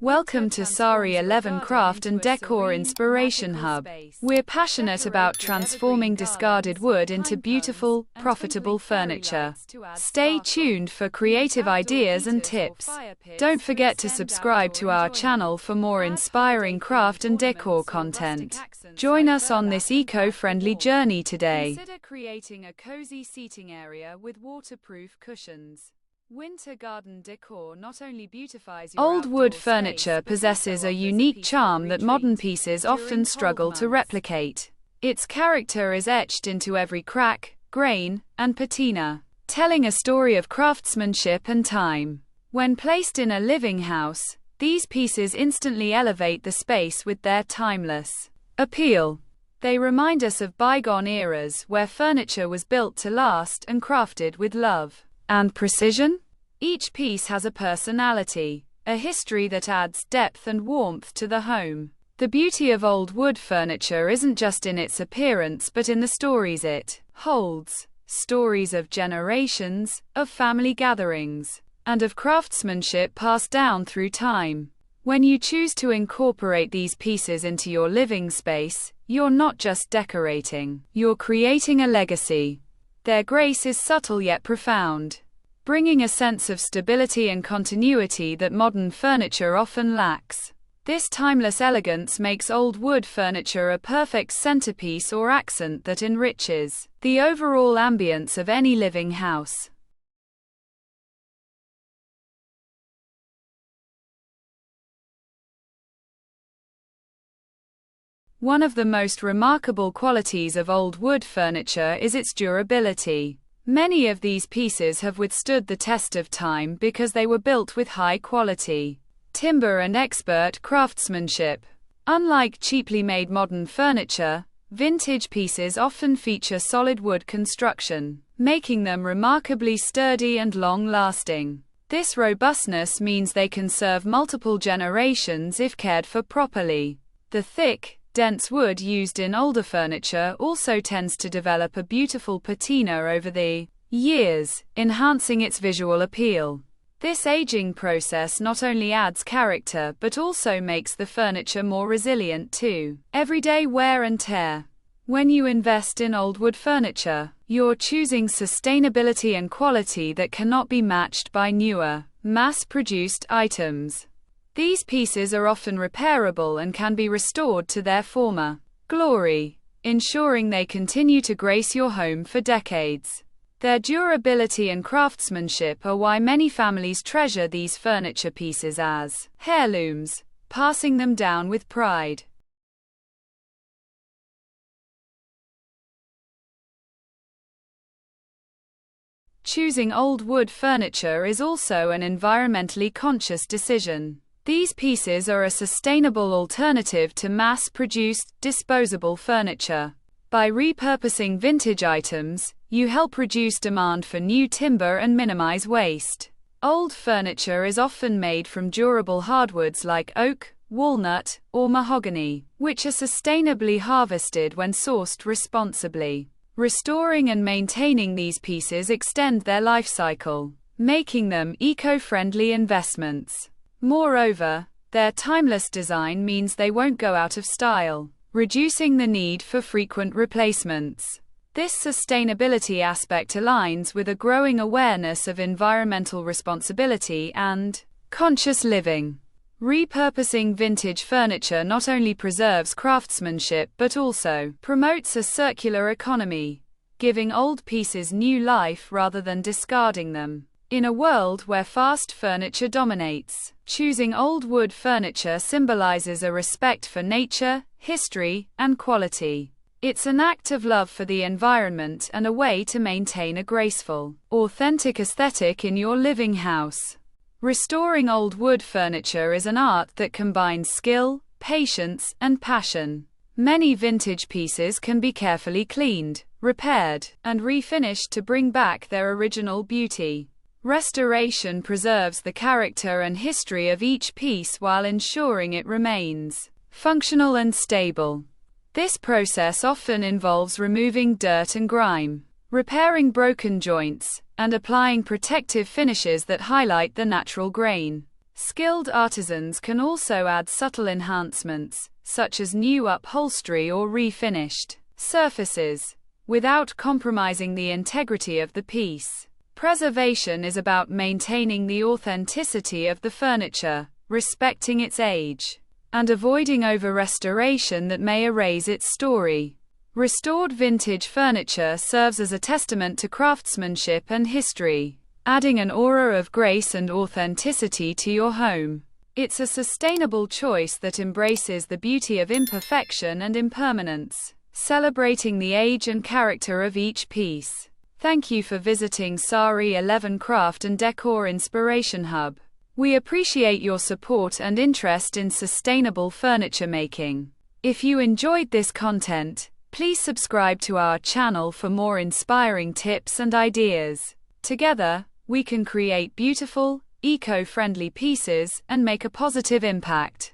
Welcome to Sari 11 Craft and Decor Inspiration Hub. We're passionate about transforming discarded wood into beautiful, profitable furniture. Stay tuned for creative ideas and tips. Don't forget to subscribe to our channel for more inspiring craft and decor content. Join us on this eco-friendly journey today. Consider creating a cozy seating area with waterproof cushions. Winter garden decor not only beautifies your Old wood furniture space, possesses a unique charm that modern pieces often struggle to replicate. Its character is etched into every crack, grain, and patina, telling a story of craftsmanship and time. When placed in a living house, these pieces instantly elevate the space with their timeless appeal. They remind us of bygone eras where furniture was built to last and crafted with love and precision. Each piece has a personality, a history that adds depth and warmth to the home. The beauty of old wood furniture isn't just in its appearance but in the stories it holds. Stories of generations, of family gatherings, and of craftsmanship passed down through time. When you choose to incorporate these pieces into your living space, you're not just decorating, you're creating a legacy. Their grace is subtle yet profound, bringing a sense of stability and continuity that modern furniture often lacks. This timeless elegance makes old wood furniture a perfect centerpiece or accent that enriches the overall ambience of any living house. One of the most remarkable qualities of old wood furniture is its durability. Many of these pieces have withstood the test of time because they were built with high quality timber and expert craftsmanship. Unlike cheaply made modern furniture, vintage pieces often feature solid wood construction, making them remarkably sturdy and long-lasting. This robustness means they can serve multiple generations if cared for properly. The thick, dense wood used in older furniture also tends to develop a beautiful patina over the years, enhancing its visual appeal. This aging process not only adds character but also makes the furniture more resilient to everyday wear and tear. When you invest in old wood furniture, you're choosing sustainability and quality that cannot be matched by newer, mass-produced items. These pieces are often repairable and can be restored to their former glory, ensuring they continue to grace your home for decades. Their durability and craftsmanship are why many families treasure these furniture pieces as heirlooms, passing them down with pride. Choosing old wood furniture is also an environmentally conscious decision. These pieces are a sustainable alternative to mass-produced, disposable furniture. By repurposing vintage items, you help reduce demand for new timber and minimize waste. Old furniture is often made from durable hardwoods like oak, walnut, or mahogany, which are sustainably harvested when sourced responsibly. Restoring and maintaining these pieces extend their life cycle, making them eco-friendly investments. Moreover, their timeless design means they won't go out of style, reducing the need for frequent replacements. This sustainability aspect aligns with a growing awareness of environmental responsibility and conscious living. Repurposing vintage furniture not only preserves craftsmanship but also promotes a circular economy, giving old pieces new life rather than discarding them. In a world where fast furniture dominates, choosing old wood furniture symbolizes a respect for nature, history, and quality. It's an act of love for the environment and a way to maintain a graceful, authentic aesthetic in your living house. Restoring old wood furniture is an art that combines skill, patience, and passion. Many vintage pieces can be carefully cleaned, repaired, and refinished to bring back their original beauty. Restoration preserves the character and history of each piece while ensuring it remains functional and stable. This process often involves removing dirt and grime, repairing broken joints, and applying protective finishes that highlight the natural grain. Skilled artisans can also add subtle enhancements, such as new upholstery or refinished surfaces, without compromising the integrity of the piece. Preservation is about maintaining the authenticity of the furniture, respecting its age, and avoiding over-restoration that may erase its story. Restored vintage furniture serves as a testament to craftsmanship and history, adding an aura of grace and authenticity to your home. It's a sustainable choice that embraces the beauty of imperfection and impermanence, celebrating the age and character of each piece. Thank you for visiting Sari 11 Craft and Decor Inspiration Hub. We appreciate your support and interest in sustainable furniture making. If you enjoyed this content, please subscribe to our channel for more inspiring tips and ideas. Together, we can create beautiful, eco-friendly pieces and make a positive impact.